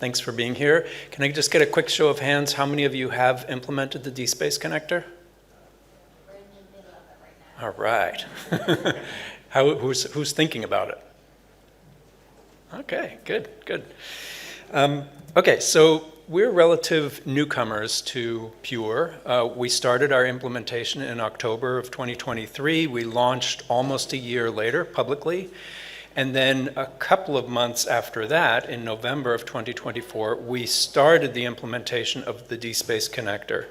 Thanks for being here. Can I just get a quick show of hands? How many of you have implemented the DSpace connector? We're in the middle of it right now. All right. Who's thinking about it? Okay, good. Okay, so we're relative newcomers to Pure. We started our implementation in October of 2023. We launched almost a year later publicly. And then a couple of months after that, in November of 2024, we started the implementation of the DSpace connector.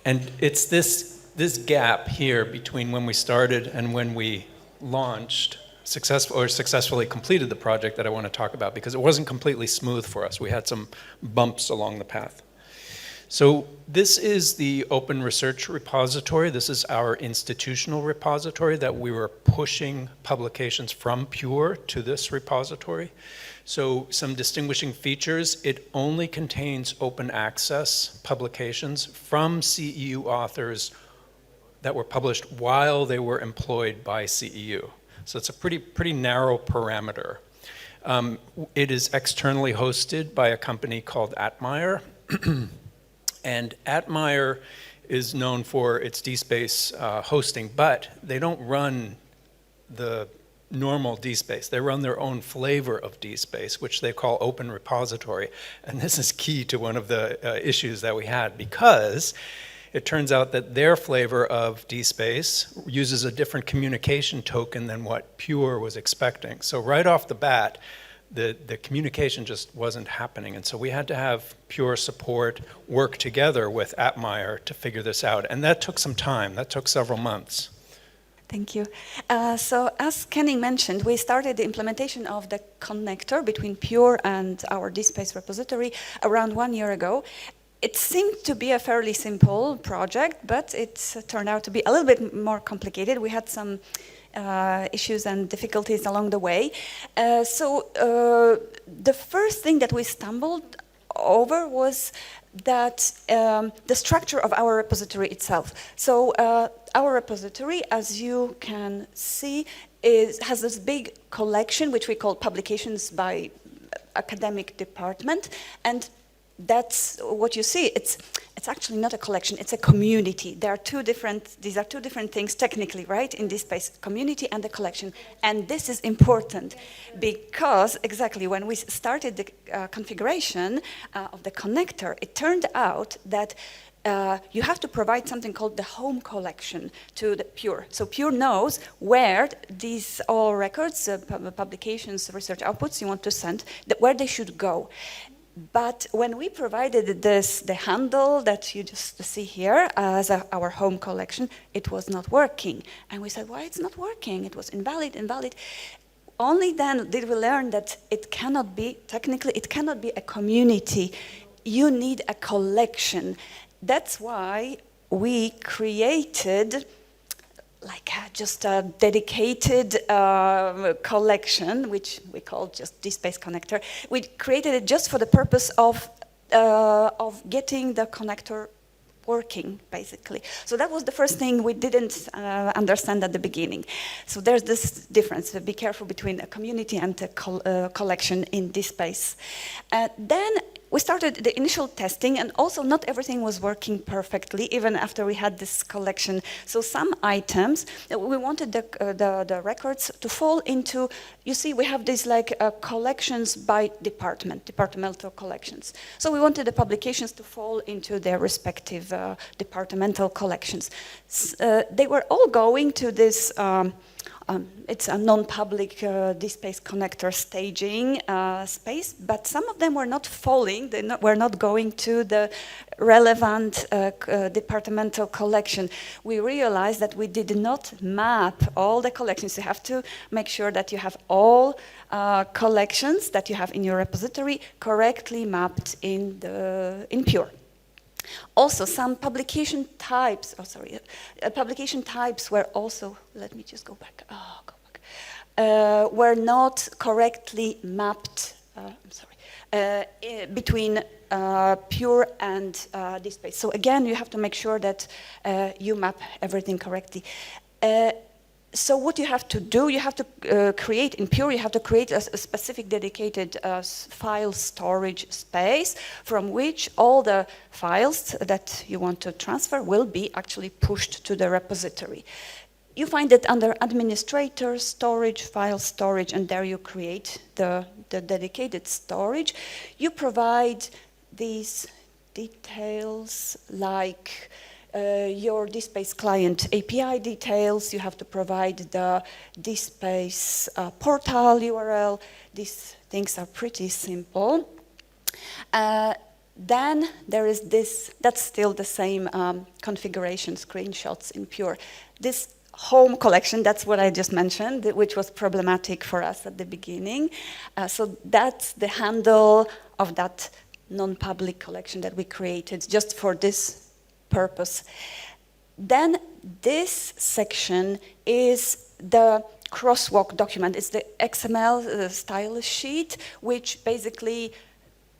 And it's this gap here between when we started and when we launched successfully completed the project that I want to talk about, because it wasn't completely smooth for us. We had some bumps along the path. So this is the open research repository. This is our institutional repository that we were pushing publications from Pure to this repository. So some distinguishing features: it only contains open access publications from CEU authors that were published while they were employed by CEU. So it's a pretty narrow parameter. It is externally hosted by a company called Atmire. And Atmire is known for its DSpace hosting, but they don't run the normal DSpace. They run their own flavor of DSpace, which they call open repository. And this is key to one of the issues that we had, because it turns out that their flavor of DSpace uses a different communication token than what Pure was expecting. So right off the bat, the communication just wasn't happening. And so we had to have Pure support work together with Atmire to figure this out. And that took some time. That took several months. Thank you. So as Kenny mentioned, we started the implementation of the connector between Pure and our DSpace repository around 1 year ago. It seemed to be a fairly simple project, but it turned out to be a little bit more complicated. We had some issues and difficulties along the way. The first thing that we stumbled over was that the structure of our repository itself. So our repository, as you can see, has this big collection, which we call publications by academic department, and that's what you see. It's actually not a collection, it's a community. These are two different things technically, right? In DSpace, community and the collection. And this is important because exactly when we started the configuration of the connector, it turned out that you have to provide something called the home collection to the Pure. So Pure knows where these all records, publications, research outputs you want to send, where they should go. But when we provided the handle that you just see here as our home collection, it was not working. And we said, why it's not working? It was invalid. Only then did we learn that technically it cannot be a community. You need a collection. That's why we created just a dedicated collection, which we call just DSpace connector. We created it just for the purpose of getting the connector working, basically. So that was the first thing we didn't understand at the beginning. So there's this difference. Be careful between a community and a collection in DSpace. Then we started the initial testing, and also not everything was working perfectly, even after we had this collection. So some items, we wanted the records to fall into, you see, we have these collections by departmental collections. So we wanted the publications to fall into their respective departmental collections. They were all going to this it's a non-public DSpace connector staging space, but some of them were not falling, were not going to the relevant departmental collection. We realized that we did not map all the collections. You have to make sure that you have all collections that you have in your repository correctly mapped in Pure. Also, some publication types, publication types were also, let me just go back, were not correctly mapped, between Pure and DSpace. So again, you have to make sure that you map everything correctly. So what you have to do, you have to create, in Pure, you have to create a specific dedicated file storage space from which all the files that you want to transfer will be actually pushed to the repository. You find it under Administrator, Storage, File Storage, and there you create the dedicated storage. You provide these details like your DSpace client API details. You have to provide the DSpace portal URL. These things are pretty simple. Then there is this, that's still the same configuration screenshots in Pure. This home collection, that's what I just mentioned, which was problematic for us at the beginning. So that's the handle of that non-public collection that we created just for this purpose. Then this section is the crosswalk document. It's the XML style sheet, which basically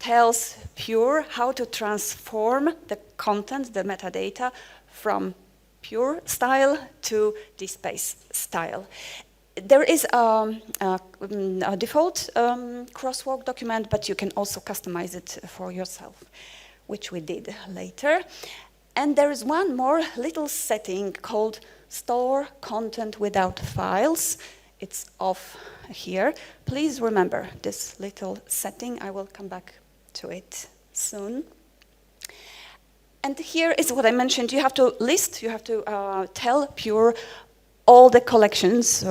tells Pure how to transform the content, the metadata, from Pure style to DSpace style. There is a default crosswalk document, but you can also customize it for yourself, which we did later. And there is one more little setting called Store Content Without Files. It's off here. Please remember this little setting. I will come back to it soon. And here is what I mentioned. You have to list, you have to tell Pure all the collections,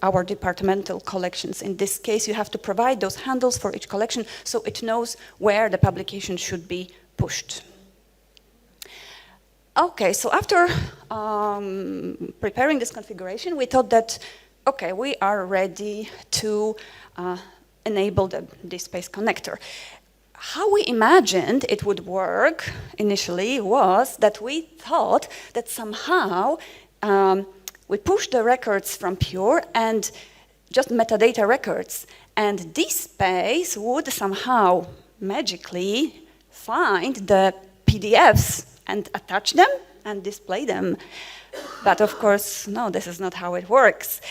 our departmental collections. In this case, you have to provide those handles for each collection so it knows where the publication should be pushed. Okay, so after preparing this configuration, we thought that, okay, we are ready to enable the DSpace connector. How we imagined it would work initially was that we thought that somehow we push the records from Pure and just metadata records, and DSpace would somehow magically find the PDFs and attach them and display them. But of course, no, this is not how it works.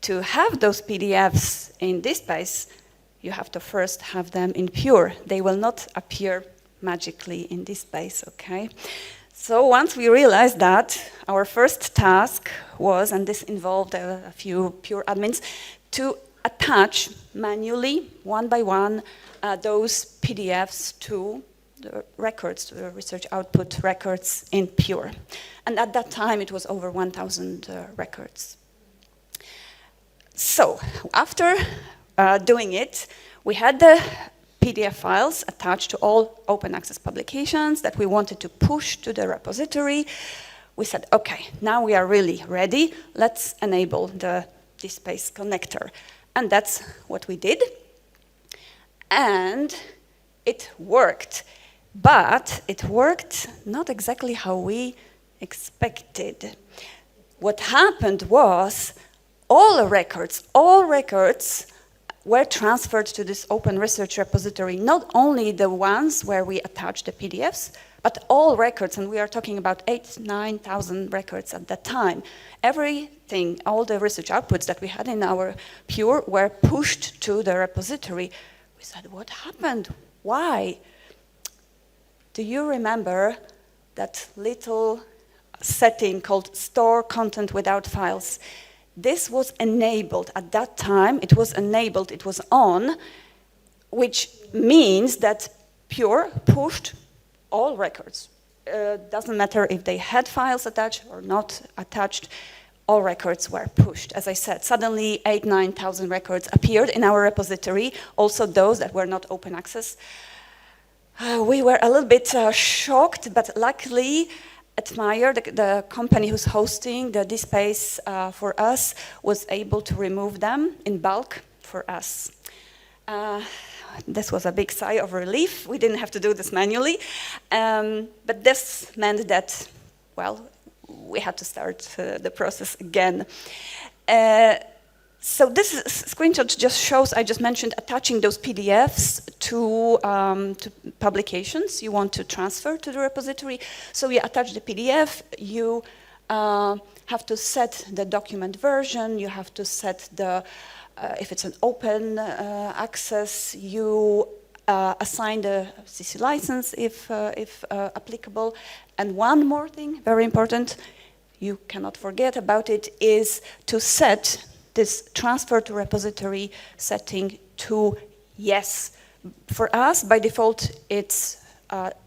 To have those PDFs in DSpace, you have to first have them in Pure. They will not appear magically in DSpace, okay? So once we realized that, our first task was, and this involved a few Pure admins, to attach manually, one by one, those PDFs to the records, to the research output records in Pure. And at that time, it was over 1,000 records. So after doing it, we had the PDF files attached to all open access publications that we wanted to push to the repository. We said, okay, now we are really ready. Let's enable the DSpace connector. And that's what we did. And it worked. But it worked not exactly how we expected. What happened was all records were transferred to this open research repository, not only the ones where we attached the PDFs, but all records, and we are talking about 8,000 to 9,000 records at that time. Everything, all the research outputs that we had in our Pure were pushed to the repository. We said, what happened? Why? Do you remember that little setting called Store Content Without Files? This was enabled at that time. It was enabled, it was on, which means that Pure pushed all records. Doesn't matter if they had files attached or not attached, all records were pushed. As I said, suddenly 8,000 to 9,000 records appeared in our repository, also those that were not open access. We were a little bit shocked, but luckily Atmire, the company who's hosting the DSpace for us, was able to remove them in bulk for us. This was a big sigh of relief. We didn't have to do this manually. But this meant that, well, we had to start the process again. So this screenshot just shows, I just mentioned, attaching those PDFs to publications you want to transfer to the repository. So you attach the PDF, you have to set the document version, you have to set the, if it's an open access, you assign the CC license if applicable. And one more thing, very important, you cannot forget about it, is to set this transfer to repository setting to yes. For us, by default, it's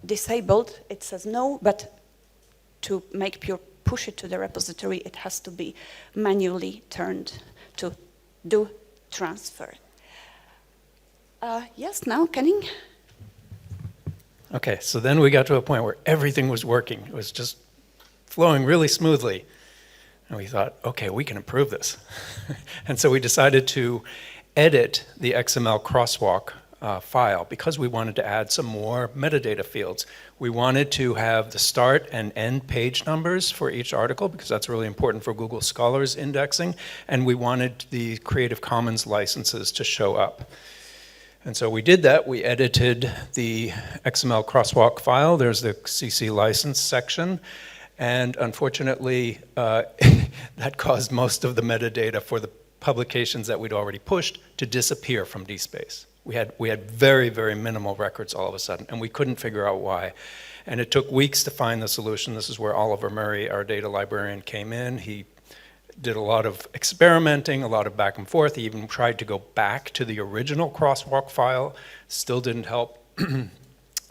disabled. It says no, but to make Pure push it to the repository, it has to be manually turned to do transfer. Yes, now, Kenning? Okay, so then we got to a point where everything was working. It was just flowing really smoothly. And we thought, okay, we can improve this. And so we decided to edit the XML crosswalk file because we wanted to add some more metadata fields. We wanted to have the start and end page numbers for each article because that's really important for Google Scholar's indexing. And we wanted the Creative Commons licenses to show up. And so we did that. We edited the XML crosswalk file. There's the CC license section. And unfortunately, that caused most of the metadata for the publications that we'd already pushed to disappear from DSpace. We had very, very minimal records all of a sudden, and we couldn't figure out why. And it took weeks to find the solution. This is where Oliver Murray, our data librarian, came in. He did a lot of experimenting, a lot of back and forth. He even tried to go back to the original crosswalk file. Still didn't help.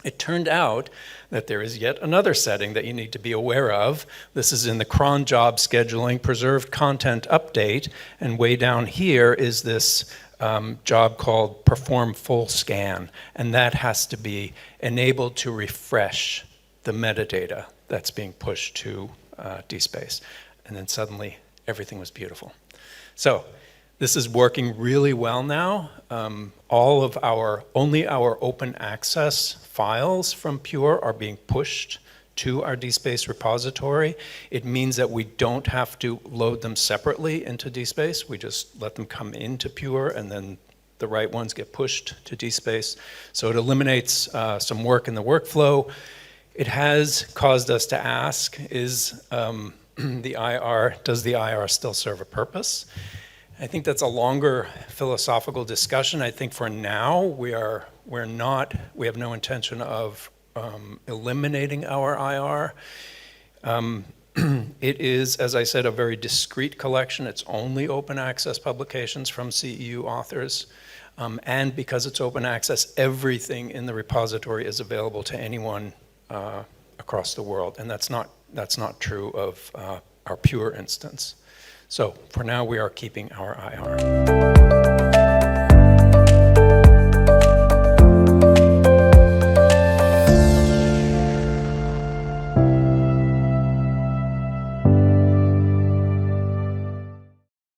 It turned out that there is yet another setting that you need to be aware of. This is in the cron job scheduling preserved content update, and way down here is this job called perform full scan, and that has to be enabled to refresh the metadata that's being pushed to DSpace. And then suddenly everything was beautiful. So this is working really well now. Only our open access files from Pure are being pushed to our DSpace repository. It means that we don't have to load them separately into DSpace. We just let them come into Pure, and then the right ones get pushed to DSpace. So it eliminates some work in the workflow. It has caused us to ask, does the IR still serve a purpose? I think that's a longer philosophical discussion. I think for now we have no intention of eliminating our IR. It is, as I said, a very discrete collection. It's only open access publications from CEU authors. And because it's open access, everything in the repository is available to anyone across the world. And that's not true of our Pure instance. So for now, we are keeping our IR.